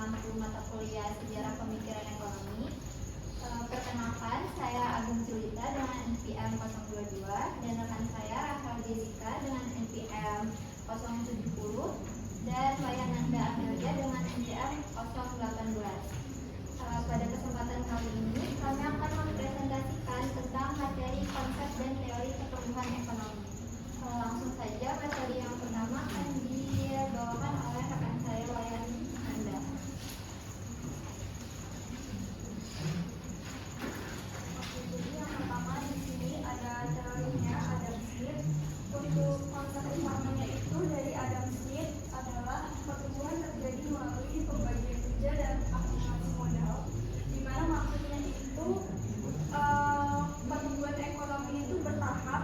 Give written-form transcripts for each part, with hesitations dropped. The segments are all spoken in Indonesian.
mengampu mata kuliah Sejarah Pemikiran Ekonomi. Perkenalkan, saya Agung Julita dengan NPM 022 dan rekan saya Rachel Jessica dengan NPM 070 dan Wayananda Amelia dengan NPM 018. Pada kesempatan kali ini, kami akan mempresentasikan tentang materi konsep dan teori pertumbuhan ekonomi. Langsung saja, materi yang pertama akan dibawakan oleh rekan saya Wayananda. Jadi yang pertama di sini ada teorinya Adam Smith. Untuk konsep utamanya itu dari Adam Smith adalah pertumbuhan terjadi melalui pembagian kerja dan akumulasi modal, di mana maksudnya itu pertumbuhan ekonomi itu bertahap,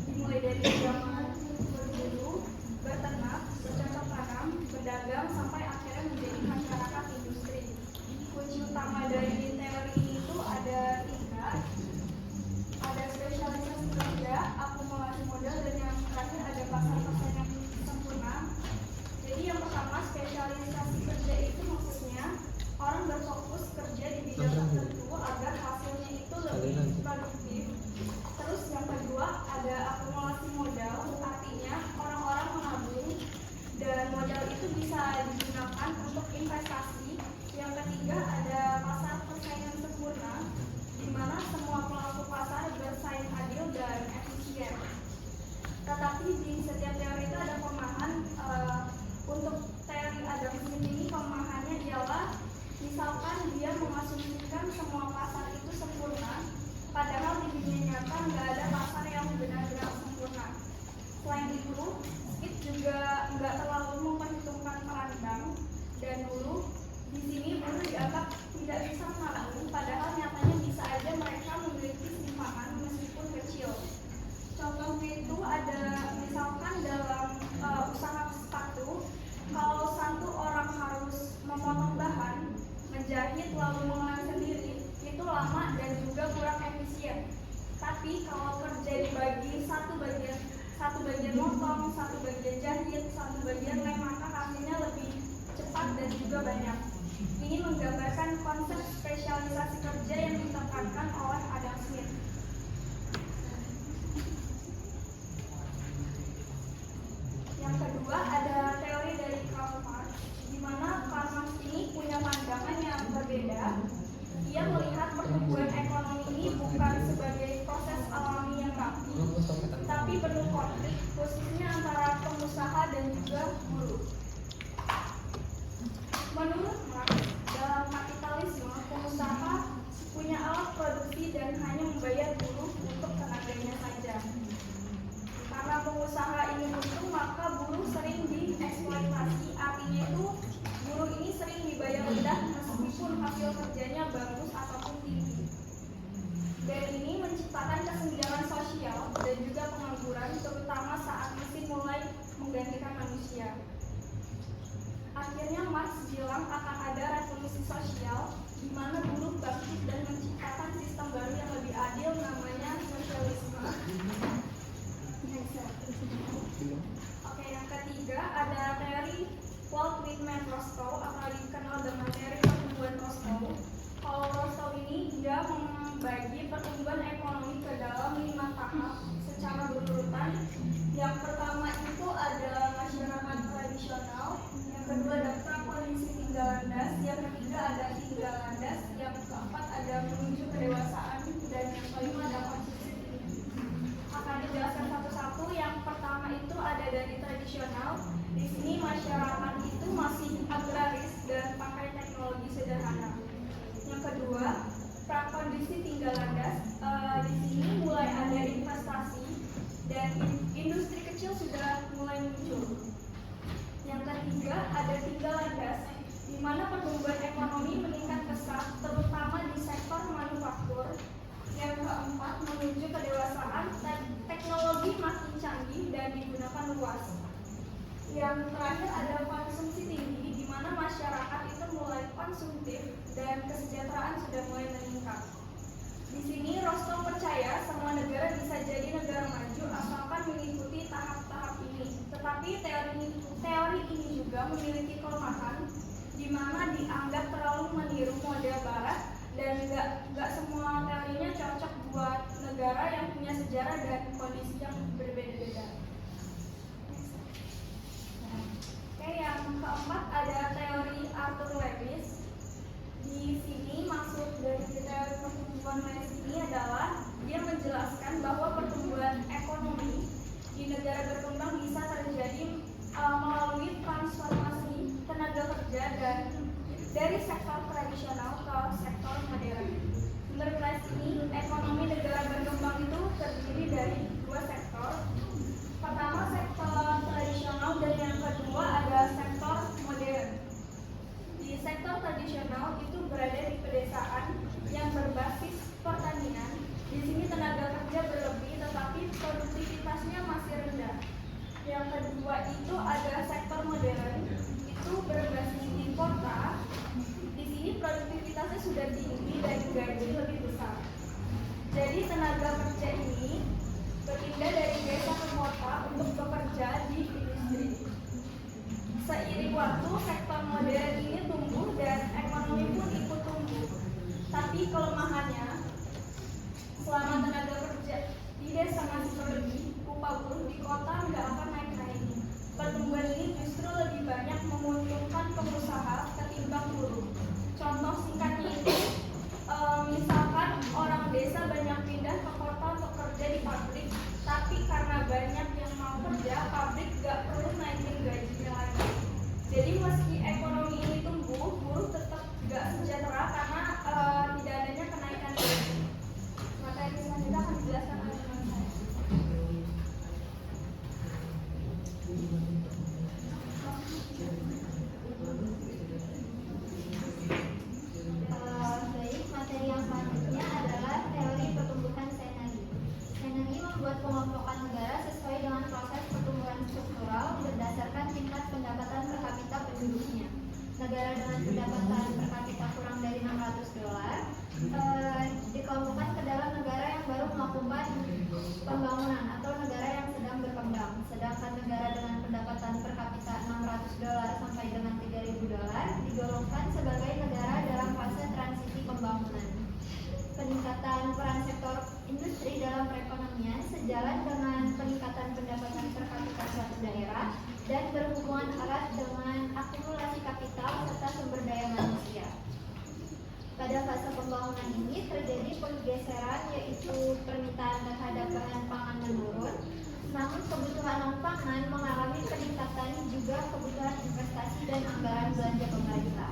dimulai dari zaman berburu, berternak, bercocok tanam, berdagang, sampai akhirnya menjadi masyarakat industri. Kunci utama dari teori ini itu ada tiga, ada spesialisasi kerja, akumulasi modal, dan yang terakhir ada pasar persaingan sempurna. Jadi yang pertama, spesialisasi kerja itu maksudnya orang berfokus kerja di bidang tertentu agar hasilnya itu lebih produktif. Terus yang kedua ada akumulasi modal, artinya orang-orang menabung dan modal itu bisa digunakan untuk investasi. Yang ketiga ada pasar persaingan sempurna, di mana semua pelaku pasar bersaing adil dan efisien. Tetapi di setiap teori itu ada kelemahan. Untuk teori Adam Smith ini kelemahannya ialah misalkan dia mengasumsikan semua pasar itu sempurna, padahal di dunia nyata nggak ada pasar yang benar-benar sempurna. Selain itu, Smith juga nggak terlalu memperhitungkan peran bank dan buruh. Di sini buruh dianggap tidak bisa menabung, padahal nyatanya bisa aja mereka memiliki simpangan meskipun kecil. Contohnya itu ada misalkan dalam usaha sepatu, kalau satu orang harus memotong bahan, menjahit lalu mengulang sendiri, itu lama dan juga kurang efisien. Tapi kalau kerja dibagi satu bagian motong, satu bagian jahit, satu bagian lem, maka hasilnya lebih cepat dan juga banyak. Ini menggambarkan konsep spesialisasi kerja yang ditekankan oleh Adam Smith. Yang kedua ada teori dari Karl Marx, di mana Karl Marx ini punya pandangan yang berbeda. Ia melihat pertumbuhan ekonomi ini bukan sebagai proses alami yang rapi, tapi penuh konflik, khususnya antara pengusaha dan juga buruh. Menurut Marx, dalam kapitalisme, pengusaha punya alat produksi dan hanya membayar buruh untuk tenaganya saja. Karena pengusaha ini untung, maka buruh sering dieksploitasi. Artinya itu buruh ini sering dibayar rendah meskipun hasil kerjanya bagus ataupun tinggi. Dan ini menciptakan kesenjangan sosial dan juga pengangguran, terutama saat mesin mulai menggantikan manusia. Akhirnya Marx bilang akan ada revolusi sosial di mana buruh bangkit dan menciptakan sistem baru yang lebih adil, namanya sosialisme. Oke, yang ketiga ada teori Walt Whitman Rostow atau dikenal dengan teori pertumbuhan Rostow. Kalau Rostow ini dia membagi pertumbuhan ekonomi ke dalam 5 tahap secara berurutan. Yang pertama itu ada masyarakat tradisional, yang kedua ada prakondisi tinggal landas, yang ketiga ada tinggal landas, yang keempat ada menuju kedewasaan, dan yang kelima ada konsumsi tinggi. Akan dijelaskan satu-satu. Yang pertama itu ada dari tradisional. Di sini masyarakat itu masih agraris dan pakai teknologi sederhana. Yang kedua, prakondisi tinggal landas. Di sini mulai ada investasi dan industri kecil sudah mulai muncul. Yang ketiga ada tinggal landas, di mana pertumbuhan ekonomi meningkat pesat, terutama di sektor manufaktur. Yang keempat, menuju kedewasaan, teknologi makin canggih dan digunakan luas. Yang terakhir ada konsumsi tinggi, di mana masyarakat itu mulai konsumtif dan kesejahteraan sudah mulai meningkat. Di sini Rostow percaya semua negara bisa jadi negara maju asalkan mengikuti tahap-tahap ini. Tetapi teori ini juga memiliki kelemahan, di mana dianggap sektor tradisional itu berada di pedesaan yang berbasis pertanian. Di sini tenaga kerja berlebih tetapi produktivitasnya masih rendah. Yang kedua itu ada sektor modern, itu berbasis di kota. Di sini produktivitasnya sudah tinggi dan gaji lebih besar. Jadi tenaga kerja ini berpindah dari desa ke kota untuk bekerja di industri. Seiring waktu, sektor modern ini tumbuh dan ekonomi pun ikut tumbuh. Tapi kelemahannya, selama tenaga kerja di desa masih berlebih, upah buruh di kota nggak akan naik-naik. Pertumbuhan ini justru lebih banyak menguntungkan pengusaha ketimbang buruh. Contoh singkatnya itu, misalkan orang desa banyak pindah ke kota untuk kerja di pabrik, tapi karena banyak yang mau kerja, pabrik nggak perlu naikin gajinya lagi. Jadi meski ekonomi ini tumbuh, buruh tetap nggak sejahtera karena tidak adanya kenaikan gaji. Materi selanjutnya akan dijelaskan oleh teman saya. Baik, materi yang selanjutnya adalah teori pertumbuhan Senagi. Senagi membuat pengelompokan negara sesuai dengan proses pertumbuhan struktural berdasarkan tingkat pendapatan per kapita penduduknya. Negara dengan pendapatan per kapita kurang dari $600 dikelompokkan ke dalam negara yang baru melakukan pembangunan atau negara yang sedang berkembang. Sedangkan negara dengan pendapatan per kapita $600 sampai dengan $3.000 digolongkan sebagai negara dalam fase transisi pembangunan. Peningkatan peran sektor industri dalam perekonomian sejalan dengan peningkatan pendapatan per kapita suatu daerah dan berhubungan erat dengan akumulasi kapital serta sumber daya manusia. Pada fase pembangunan ini terjadi pergeseran, yaitu permintaan terhadap bahan pangan menurun, namun kebutuhan non pangan mengalami peningkatan, juga kebutuhan investasi dan anggaran belanja pemerintah.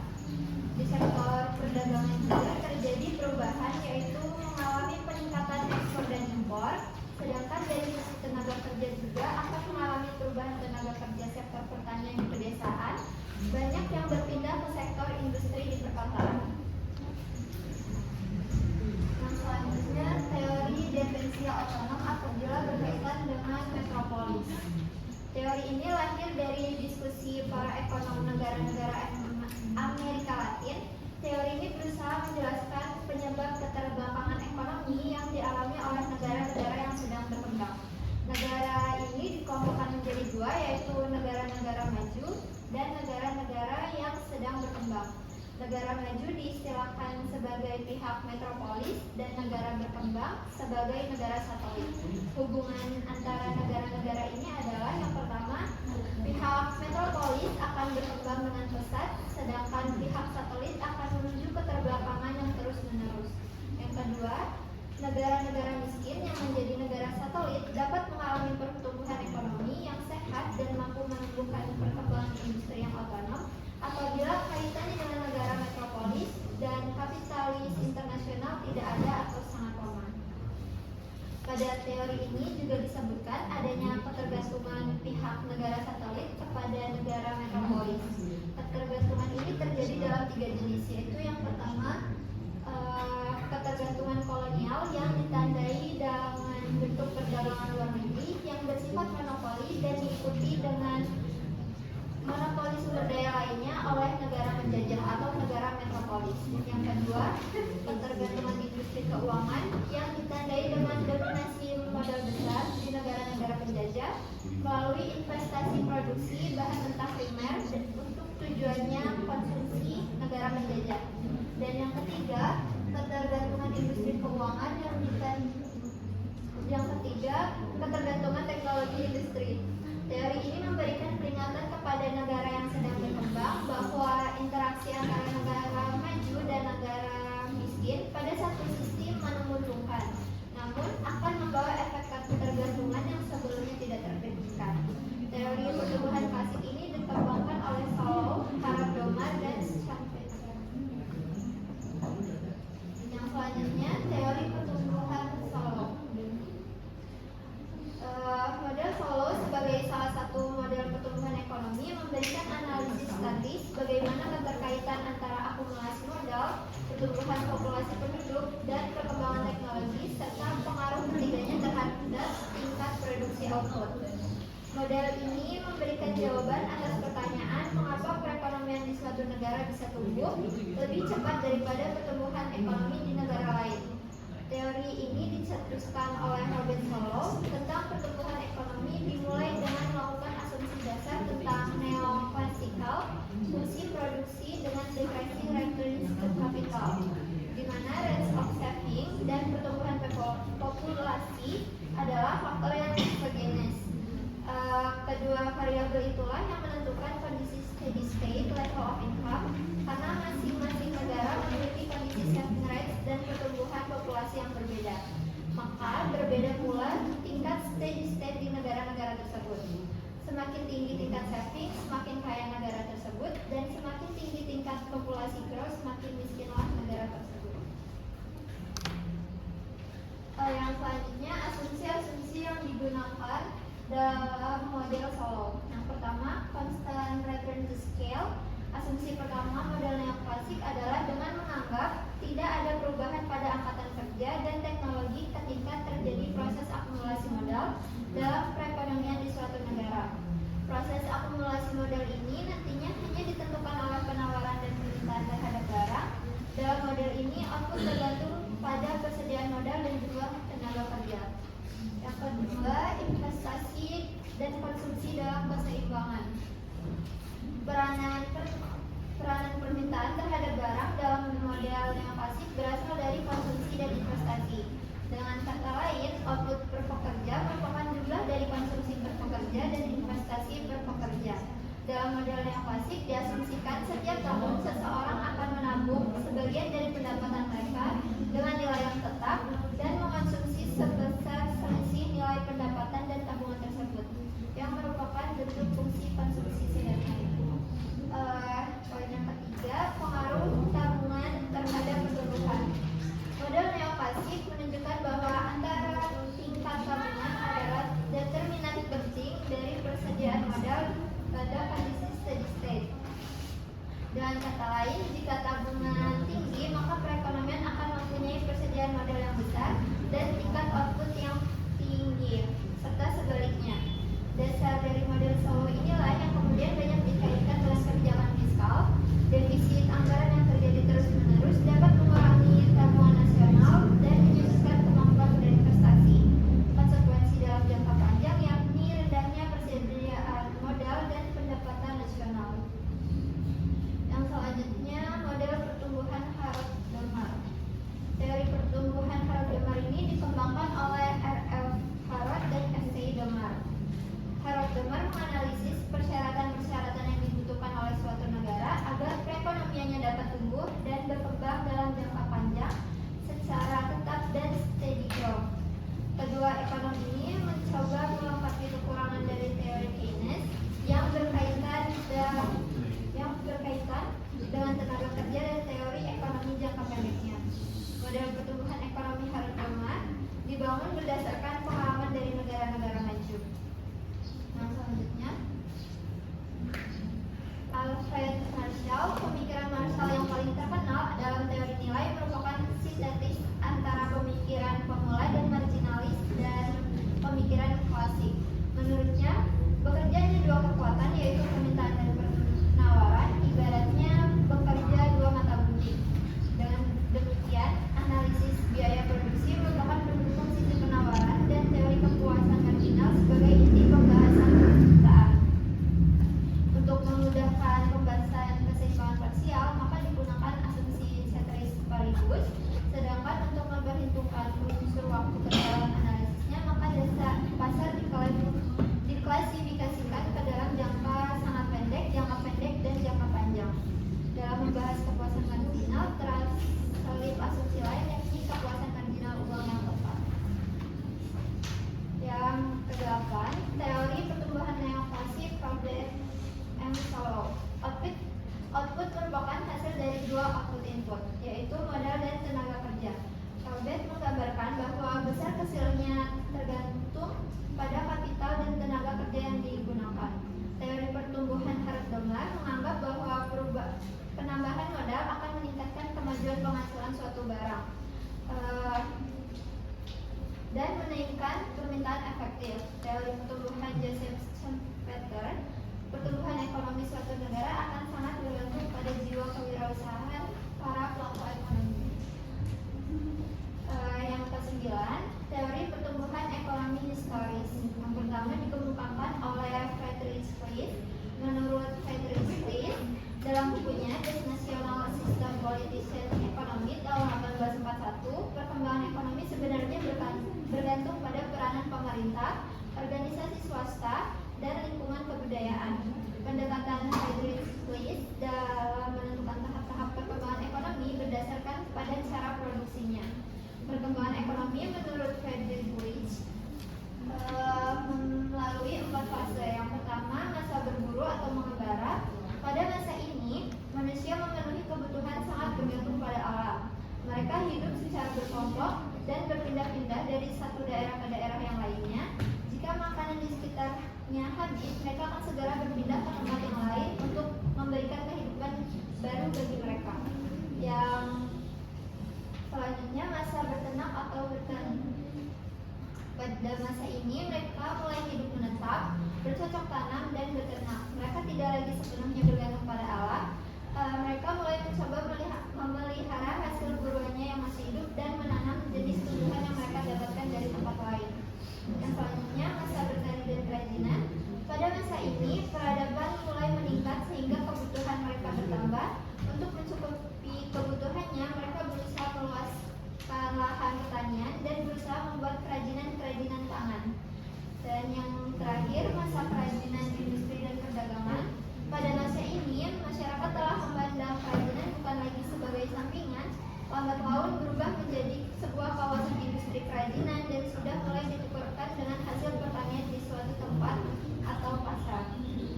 Di sektor perdagangan juga terjadi perubahan, yaitu mengalami peningkatan ekspor dan impor, sedangkan dari sisi tenaga kerja juga akan mengalami perubahan tenaga kerja sektor pertanian di pedesaan, banyak yang berpindah ke sektor industri di perkotaan. Yang selanjutnya, teori defensial otonom apabila berkaitan dengan metropolis. Teori ini lahir dari diskusi para ekonom negara-negara Amerika Latin. Teori ini berusaha menjelaskan penyebab keterbelakangan ekonomi yang dialami oleh negara-negara yang sedang berkembang. Negara ini dikelompokkan menjadi dua, yaitu negara-negara maju dan negara-negara yang sedang berkembang. Negara maju diistilahkan sebagai pihak metropolis dan negara berkembang sebagai negara satelit. Hubungan antara negara-negara ini adalah yang pertama, pihak metropolis akan berkembang dengan pesat, sedangkan pihak satelit akan menuju keterbelakangan yang terus-menerus. Yang kedua, negara-negara miskin yang menjadi negara satelit dapat mengalami pertumbuhan ekonomi yang sehat dan mampu menumbuhkan perkembangan industri yang otonom apabila kaitannya dengan negara metropolis dan kapitalis internasional tidak ada atau sangat lemah. Pada teori ini juga disebutkan adanya ketergantungan pihak negara satelit kepada negara metropolis. Ketergantungan ini terjadi dalam 3 jenis, yaitu yang pertama, ketergantungan kolonial yang ditandai dengan bentuk perdagangan luar negeri yang bersifat monopoli dan diikuti dengan monopoli sumber daya lainnya oleh negara penjajah atau negara metropolis. Yang kedua, ketergantungan industri keuangan yang ditandai dengan dominasi modal besar di negara-negara penjajah melalui investasi produksi bahan mentah primer untuk tujuannya konsumsi negara penjajah. Dan yang ketiga, ketergantungan industri keuangan yang ketiga, ketergantungan teknologi industri. Teori ini memberikan peringatan kepada negara yang sedang berkembang bahwa interaksi antara negara maju dan negara miskin pada satu sisi menguntungkan, namun akan membawa efek ketergantungan yang sebelumnya tidak terpikirkan. Teori pertumbuhan klasik ini dikembangkan oleh Solow, Harald Domar, dan populasi penduduk, dan perkembangan teknologi, serta pengaruh ketiganya terhadap tingkat produksi output. Model ini memberikan jawaban atas pertanyaan mengapa perekonomian di suatu negara bisa tumbuh lebih cepat daripada pertumbuhan ekonomi di negara lain. Teori ini dicetuskan oleh Robert Solow tentang pertumbuhan ekonomi dimulai dengan melakukan asumsi dasar tentang neoklasikal fungsi produksi dengan decreasing returns to capital, di mana rates of saving dan pertumbuhan populasi adalah faktor yang exogenous. Kedua variabel itulah yang menentukan kondisi steady state level of income, karena masing-masing negara memiliki kondisi saving rates dan pertumbuhan populasi yang berbeda. Maka berbeda pula tingkat steady state di negara-negara tersebut. Semakin tinggi tingkat saving, semakin kaya negara tersebut, dan semakin tinggi tingkat populasi growth, semakin miskinlah negara tersebut. Yang selanjutnya, asumsi-asumsi yang digunakan dalam model Solow. Yang pertama, constant return to scale. Asumsi pertama model neoklasik adalah dengan menganggap tidak ada perubahan pada angkatan kerja dan teknologi ketika terjadi proses akumulasi modal dalam perekonomian di suatu negara. Proses akumulasi modal ini nantinya hanya ditentukan oleh penawaran dan permintaan terhadap barang. Dalam model ini, output tergantung pada persediaan modal dan jumlah tenaga kerja. Yang kedua, investasi dan konsumsi dalam keseimbangan. Peranan permintaan terhadap barang dalam model neoklasik berasal dari konsumsi dan investasi. Dengan kata lain, output per pekerja merupakan jumlah dari konsumsi per pekerja dan investasi per pekerja. Dalam model neoklasik diasumsikan setiap tahun seseorang akan menabung sebagian dari pendapatan mereka dengan nilai yang tetap dan mengonsumsi sebesar selisih nilai pendapatan dan tabungan tersebut, yang merupakan bentuk fungsi konsumsi sederhana. Poin yang ketiga, pengaruh tabungan terhadap pertumbuhan. Model neoklasik menunjukkan bahwa antara tingkat tabungan adalah determinan penting dari persediaan modal pada kondisi steady state. Dengan kata lain, jika tabungan tinggi, maka perekonomian akan mempunyai persediaan modal yang besar dan tingkat output yang tinggi, serta sebaliknya. Dasar dari model Solow inilah yang kemudian banyak dikaitkan dengan kebijakan fiskal. Defisit anggaran yang terjadi terus-menerus dapat mengurangi tabungan nasional dan menyusutkan kemampuan berinvestasi. Konsekuensi dalam jangka panjang yakni rendahnya persediaan modal dan pendapatan nasional. Yang selanjutnya, model pertumbuhan Harrod-Domar. Teori pertumbuhan Harrod-Domar ini dikembangkan oleh R.F. Harrod dan S.C. Domar. Harrod-Domar menganalisis persyaratan-persyaratan yang dibutuhkan oleh suatu negara agar perekonomiannya dapat tumbuh dan berkembang dalam jangka panjang secara tetap dan steady growth. Kedua ekonom ini mencoba melengkapi kekurangan dari teori Keynes yang berkaitan dengan tenaga kerja dan teori ekonomi jangka pendeknya. Model pertumbuhan ekonomi Harrod-Domar dibangun berdasarkan pengalaman dari negara-negara maju. Yang selanjutnya, Alfred Marshall. Pemikiran Marshall yang paling terkenal dalam teori nilai merupakan sintetis antara pemikiran pemula dan marginalis dan pemikiran klasik. Menurutnya, bekerja ada dua kekuatan, yaitu permintaan dan penawaran, ibaratnya bekerja dua mata bunyi. Dengan demikian, analisis biaya produksi merupakan pendukung sisi penawaran dan teori kepuasan marginal sebagai inti pembahasan permintaan. Untuk memudahkan pembahasan keseimbangan parsial, maka digunakan asumsi ceteris paribus. Sedangkan untuk memperhitungkan unsur waktu ke dalam analisisnya, maka dasar pasar diklasifikasikan ke dalam jangka sangat pendek, jangka pendek, dan jangka panjang. Dalam membahas kepuasan marginal, terselip asumsi lain yakni kepuasan marginal uang yang tepat. Yang kedelapan, teori pertumbuhan neoklasik Robert M. Solow. Output merupakan hasil dari dua output input, yaitu modal dan tenaga kerja. Robert menggambarkan bahwa besar kecilnya tergantung pada kapital dan tenaga kerja yang digunakan. Teori pertumbuhan Harrod-Domar menganggap bahwa penambahan modal akan meningkatkan kemajuan kemajuan penghasilan suatu barang dan menaikkan permintaan efektif. Teori pertumbuhan Joseph Schumpeter, pertumbuhan ekonomi suatu negara akan sangat bergantung pada jiwa kewirausahaan para pelaku ekonomi. Yang ke-9, teori pertumbuhan ekonomi historis. Yang pertama dikemukakan oleh Friedrich List. Menurut Friedrich List, dalam bukunya The National System Politician Economy tahun 1841, perkembangan ekonomi sebenarnya bergantung pada peranan pemerintah, organisasi swasta, dan lingkungan kebudayaan. Pendekatan Friedrich List dalam menentukan tahap-tahap perkembangan ekonomi berdasarkan pada cara produksinya. Perkembangan ekonomi menurut Friedrich List melalui 4 fase. Yang pertama, masa berburu atau mengembara. Pada masa ini, manusia memenuhi kebutuhan sangat bergantung pada alam. Mereka hidup secara berkelompok dan berpindah-pindah dari satu daerah ke daerah yang lainnya. Jika makanan di sekitarnya habis, mereka akan segera berpindah ke tempat yang lain untuk memberikan kehidupan baru bagi mereka. Yang selanjutnya, masa berternak atau berternak. Pada masa ini, mereka mulai hidup menetap, bercocok tanam, dan beternak. Mereka tidak lagi sepenuhnya bergantung pada alam. Mereka mulai mencoba memelihara hasil buruannya yang masih hidup dan menanam jenis tumbuhan yang mereka dapatkan dari tempat lain. Yang selanjutnya, masa bertani dan kerajinan. Pada masa ini, peradaban mulai meningkat sehingga kebutuhan mereka bertambah. Untuk mencukupi kebutuhannya, mereka berusaha meluaskan lahan pertanian dan berusaha membuat kerajinan-kerajinan tangan. Dan yang terakhir, masa kerajinan industri dan perdagangan. Pada masa ini, masyarakat telah memandang kerajinan bukan lagi sebagai sampingan. Lambat laun berubah menjadi sebuah kawasan industri kerajinan dan sudah mulai ditukarkan dengan hasil pertanian di suatu tempat atau pasar.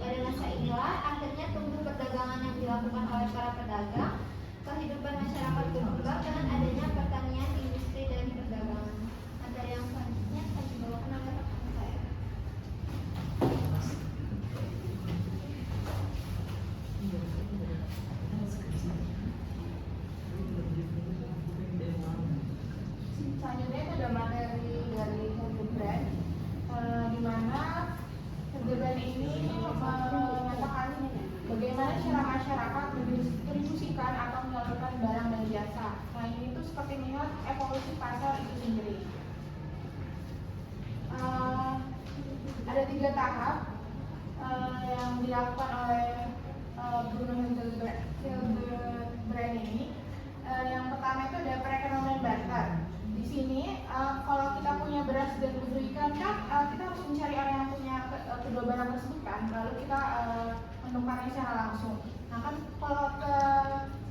Pada masa inilah akhirnya tumbuh perdagangan yang dilakukan oleh para pedagang. Kehidupan masyarakat berubah dengan adanya pertanian, industri, dan perdagangan. Materi yang selanjutnya akan dibawakan oleh rekan saya. Selanjutnya itu ada materi dari Hildebrand, di mana Hildebrand ini menyatakan bagaimana cara masyarakat mendistribusikan atau menyalurkan barang dan jasa. Nah, ini tuh seperti melihat evolusi pasar itu sendiri. Ada 3 tahap yang dilakukan oleh Bruno Hildebrand ini. Yang pertama itu ada perekonomian barter. Di sini kalau kita punya beras dan butuh ikan kan kita harus mencari orang yang punya kedua barang tersebut kan, lalu kita menukarnya secara langsung. Nah kan kalau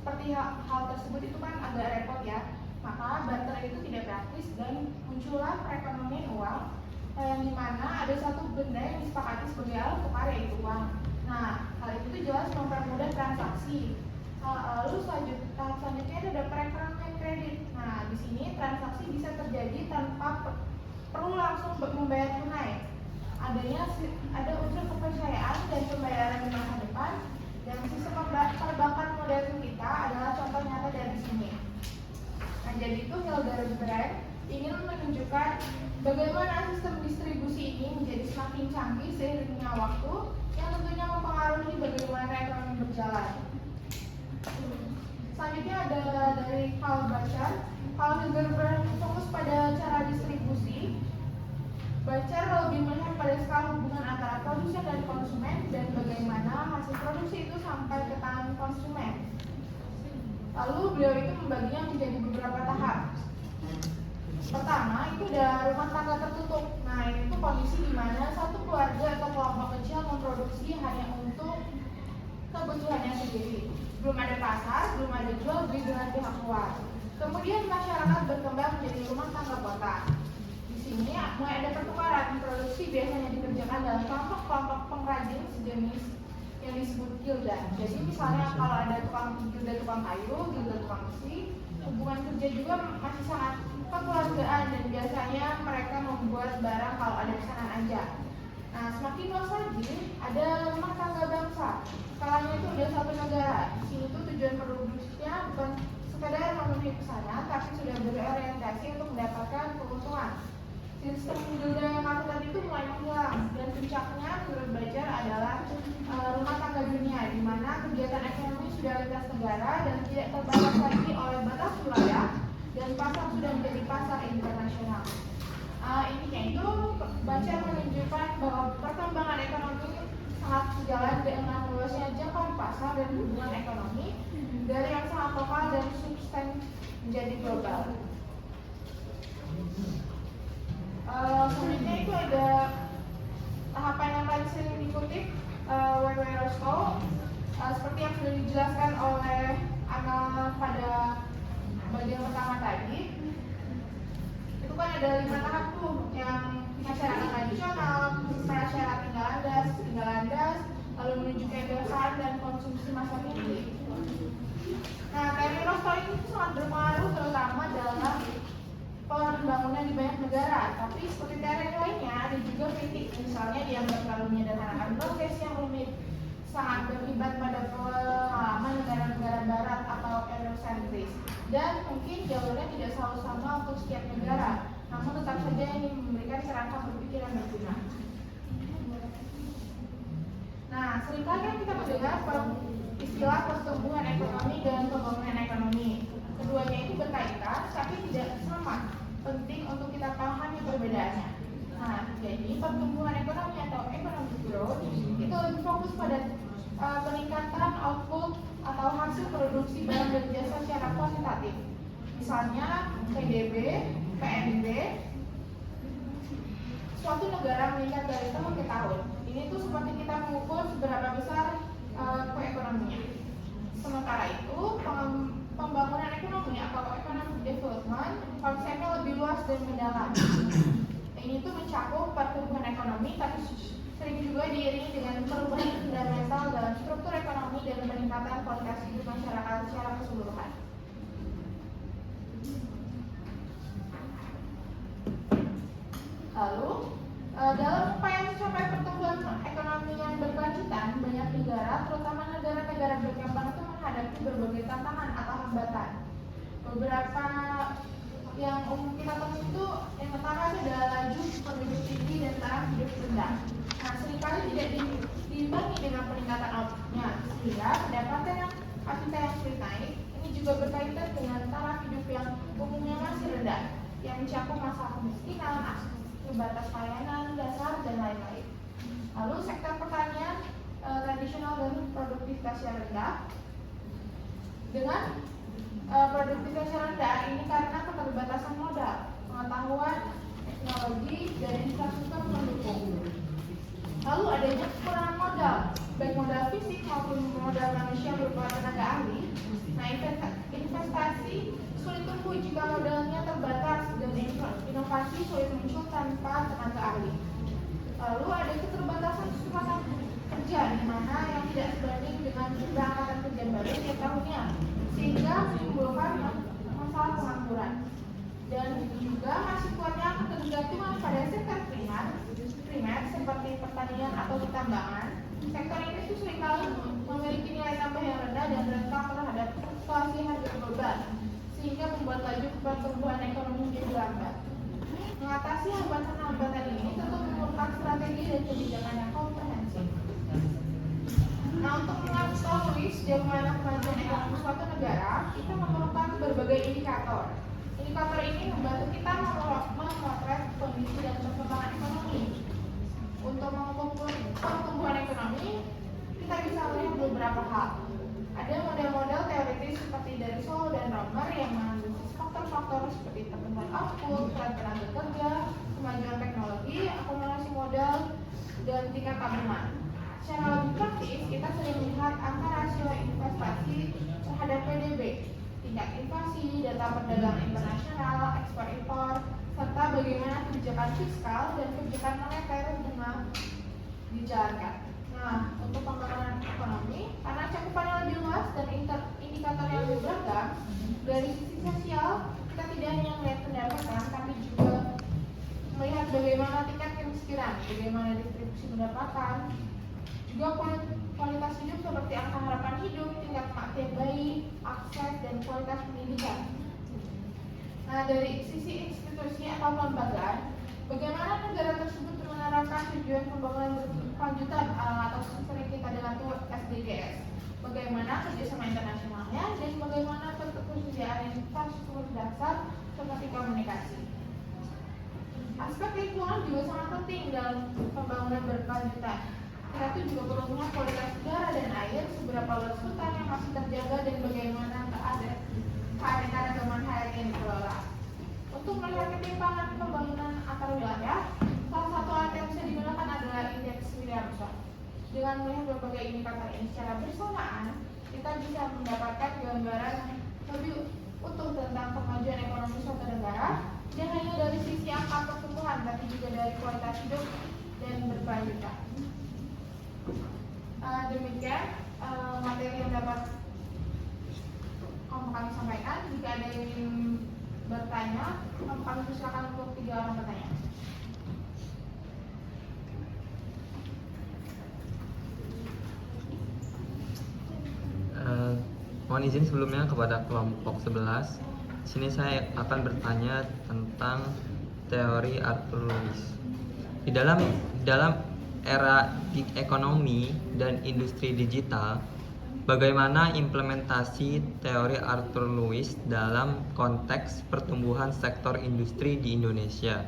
seperti hal tersebut itu kan agak repot ya, maka barter itu tidak praktis dan muncullah perekonomian uang yang dimana ada satu benda yang disepakati sebagai alat tukar, yaitu uang. Nah hal itu tuh jelas mempermudah transaksi. Lalu tahap selanjutnya ada perekonomian kredit. Nah di sini transaksi bisa terjadi tanpa perlu langsung membayar tunai. Ada unsur kepercayaan dan pembayaran di masa depan, dan sistem perbankan modern kita adalah contoh nyata dari sini. Nah jadi itu Hildebrand ingin menunjukkan bagaimana sistem distribusi ini menjadi semakin canggih seiringnya waktu, yang tentunya mempengaruhi bagaimana ekonomi berjalan. Selanjutnya ada dari Karl Bacher. Kalau Hildebrand fokus pada cara distribusi, Bacher lebih melihat pada skala hubungan antara produsen dan konsumen dan bagaimana hasil produksi itu sampai ke tangan konsumen. Lalu beliau itu membaginya menjadi beberapa tahap. Pertama itu ada rumah tangga tertutup. Nah ini tuh kondisi di mana satu keluarga atau kelompok kecil memproduksi hanya untuk kebutuhannya sendiri. Belum ada pasar, belum ada jual beli dengan pihak luar. Kemudian masyarakat berkembang menjadi rumah tangga kota. Di sini mulai ada pertukaran. Produksi biasanya dikerjakan dalam kelompok-kelompok pengrajin sejenis yang disebut gilda. Jadi misalnya kalau ada gilda tukang kayu, gilda tukang besi, hubungan kerja juga masih sangat kekeluargaan dan biasanya mereka membuat barang kalau ada pesanan aja. Nah, semakin luas lagi ada rumah tangga bangsa. Skalanya itu udah satu negara. Di sini tuh tujuan produksinya bukan sekedar orientasi untuk mendapatkan keuntungan. Sistem budaya kartu tadi itu mulai menghilang, dan puncaknya menurut Bajar adalah rumah tangga dunia, di mana kegiatan ekonomi sudah lintas negara dan tidak terbatas lagi oleh batas wilayah, dan pasar sudah menjadi pasar internasional. Intinya itu Bajar menunjukkan bahwa perkembangan ekonomi sangat sejalan dengan luasnya jangkauan pasar dan hubungan ekonomi dari yang sangat lokal dan subsisten menjadi global. Selanjutnya itu ada tahapan yang paling sering dikutip W.W. Roscoe, seperti yang sudah dijelaskan oleh Ana pada bagian pertama tadi. Itu kan ada 5 tahap tuh, yang masyarakat tradisional, prasyarat tinggal landas, lalu menuju kebebasan dan konsumsi masa kini. Nah, teori Roscoe ini sangat berpengaruh terutama dalam pembangunan di banyak negara, tapi seperti teori lainnya ada juga kritik, misalnya dianggap terlalu menyederhanakan proses yang rumit, sangat beribat pada pengalaman negara-negara barat atau eurosentris, dan mungkin jalurnya tidak selalu sama untuk setiap negara, namun tetap saja ini memberikan kerangka berpikir yang berguna. Nah, seringkali kan kita mendengar istilah pertumbuhan ekonomi dan pembangunan ekonomi. Keduanya itu berkaitan, tapi tidak sama. Penting untuk kita pahami perbedaannya. Nah, jadi pertumbuhan ekonomi atau economic growth itu lebih fokus pada peningkatan output atau hasil produksi barang dan jasa secara kuantitatif. Misalnya PDB, PNB, suatu negara meningkat dari tahun ke tahun. Ini tuh seperti kita mengukur seberapa besar ekonominya. Sementara itu, pembangunan ekonomi atau economic development konsepnya lebih luas dan mendalam. Ini tuh mencakup pertumbuhan ekonomi, tapi sering juga diiringi dengan perubahan fundamental dalam struktur ekonomi dan peningkatan kualitas hidup masyarakat secara keseluruhan. Lalu, dalam upaya mencapai pertumbuhan ekonomi yang berkelanjutan, banyak negara, terutama negara-negara berkembang itu menghadapi berbagai tantangan atau hambatan. Beberapa yang umum kita temui itu, yang pertama adalah laju penduduk tinggi dan taraf hidup rendah. Nah, seringkali tidak diimbangi dengan peningkatan outputnya, sehingga pendapatan yang kapita yang sulit naik. Ini juga berkaitan dengan taraf hidup yang umumnya masih rendah, yang mencakup masalah kemiskinan, akses terbatas layanan dasar, dan lain-lain. Lalu sektor pertanian tradisional dan produktivitas yang rendah. Dengan produktivitas yang rendah ini karena keterbatasan modal, pengetahuan, teknologi, dan infrastruktur mendukung. Lalu adanya kekurangan modal, baik modal fisik maupun modal manusia berupa tenaga ahli. Nah, investasi sulit tumbuh jika modalnya terbatas dan inovasi sulit muncul tanpa tenaga ahli. Lalu ada keterbatasan kesempatan kerja, di mana yang tidak sebanding dengan jumlah angkatan kerja baru setiap tahunnya, sehingga menimbulkan masalah pengangguran. Dan juga masih kuatnya ketergantungan pada sektor primer seperti pertanian atau pertambangan. Sektor ini tuh seringkali memiliki nilai tambah yang rendah dan rentan terhadap fluktuasi harga global, sehingga membuat laju pertumbuhan ekonomi menjadi lambat. Mengatasi hambatan-hambatan ini tentu memerlukan strategi dan kebijakan yang komprehensif. Nah, untuk mengetahui sejauh mana kemajuan ekonomi suatu negara, kita memerlukan berbagai indikator. Indikator ini membantu kita memotret kondisi dan perkembangan ekonomi. Untuk mengukur pertumbuhan ekonomi, kita bisa melihat beberapa hal. Ada model-model teoritis seperti dari Solow dan Romer yang menganalisis faktor-faktor seperti pertumbuhan output, peran tenaga kerja, kemajuan teknologi, akumulasi modal, dan tingkat tabungan. Secara lebih praktis, kita sering melihat angka rasio investasi terhadap PDB, tingkat inflasi, data perdagangan internasional, ekspor-impor, serta bagaimana kebijakan fiskal dan kebijakan moneter dengan dijalankan. Nah, untuk pembangunan ekonomi, karena cakupannya lebih luas dan indikator yang lebih beragam, dari sisi sosial, kita tidak hanya melihat pendapatan, tapi juga melihat bagaimana tingkat kemiskinan, bagaimana distribusi pendapatan, juga kualitas hidup seperti angka harapan hidup, tingkat kematian bayi, akses, dan kualitas pendidikan. Nah, dari sisi institusi atau kelembagaan, bagaimana negara tersebut menerapkan tujuan pembangunan berkelanjutan atau sering kita dengar tuh SDGs, bagaimana kerjasama internasionalnya, dan bagaimana ketersediaan infrastruktur dasar seperti komunikasi. Aspek lingkungan juga sangat penting dalam pembangunan berkelanjutan. Kita tuh juga perlu melihat kualitas udara dan air, seberapa luas hutan yang masih terjaga, dan bagaimana keanekaragaman hayati yang dikelola. Untuk melihat ketimpangan pembangunan antar wilayah, salah satu alat yang bisa digunakan adalah indeks Williamson. Dengan melihat berbagai indikator ini secara bersamaan, kita bisa mendapatkan gambaran yang lebih utuh tentang kemajuan ekonomi suatu negara, dan hanya dari sisi angka pertumbuhan, tapi juga dari kualitas hidup dan berkelanjutan. Demikian materi yang dapat kami sampaikan. Jika ada yang ingin bertanya, kami persilakan untuk 3 orang bertanya. Mohon izin sebelumnya kepada kelompok 11. Sini saya akan bertanya tentang teori Arthur Lewis. Di dalam era ekonomi dan industri digital, bagaimana implementasi teori Arthur Lewis dalam konteks pertumbuhan sektor industri di Indonesia,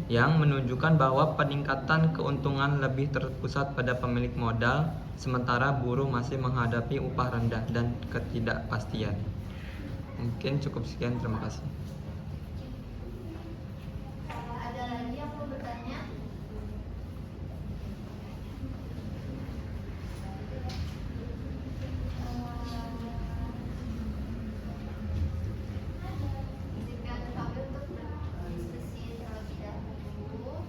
yang menunjukkan bahwa peningkatan keuntungan lebih terpusat pada pemilik modal, sementara buruh masih menghadapi upah rendah dan ketidakpastian. Mungkin cukup sekian, terima kasih. Ada lagi yang mau bertanya? Izinkan kami untuk berdiskusi terlebih dahulu.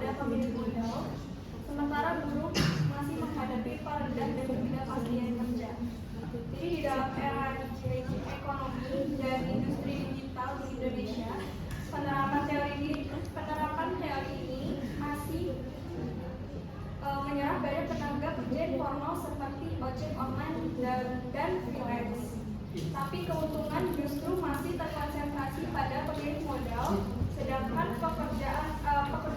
pada pemilik modal, sementara buruh masih menghadapi rendah dan ketidakpastian kerja. Jadi di dalam era ekonomi dan industri digital di Indonesia, penerapan teori ini masih menyerap banyak tenaga kerja informal seperti ojek online dan freelance. Tapi keuntungan justru masih terkonsentrasi pada pemilik modal, sedangkan pekerjaan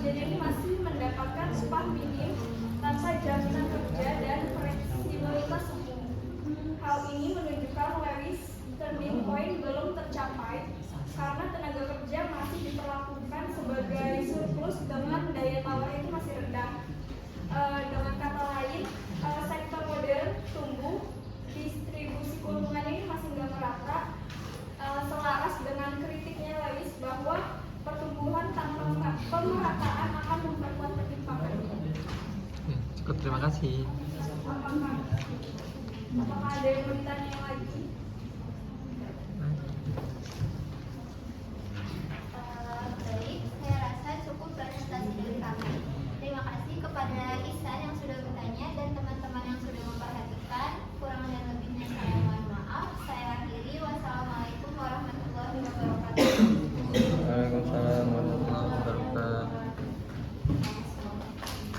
ini masih mendapatkan upah minim tanpa jaminan kerja dan fleksibilitas umum. Hal ini menunjukkan Lewis turning point belum tercapai karena tenaga kerja masih diperlakukan sebagai surplus dengan daya tawar itu masih rendah. Dengan kata lain, sektor modern tumbuh, distribusi keuntungan ini masih nggak merata, selaras dengan kritiknya Lewis bahwa pertumbuhan tanpa pemerataan akan memperkuat ketimpangan. Cukup, terima kasih. Apakah ada yang mau ditanya lagi?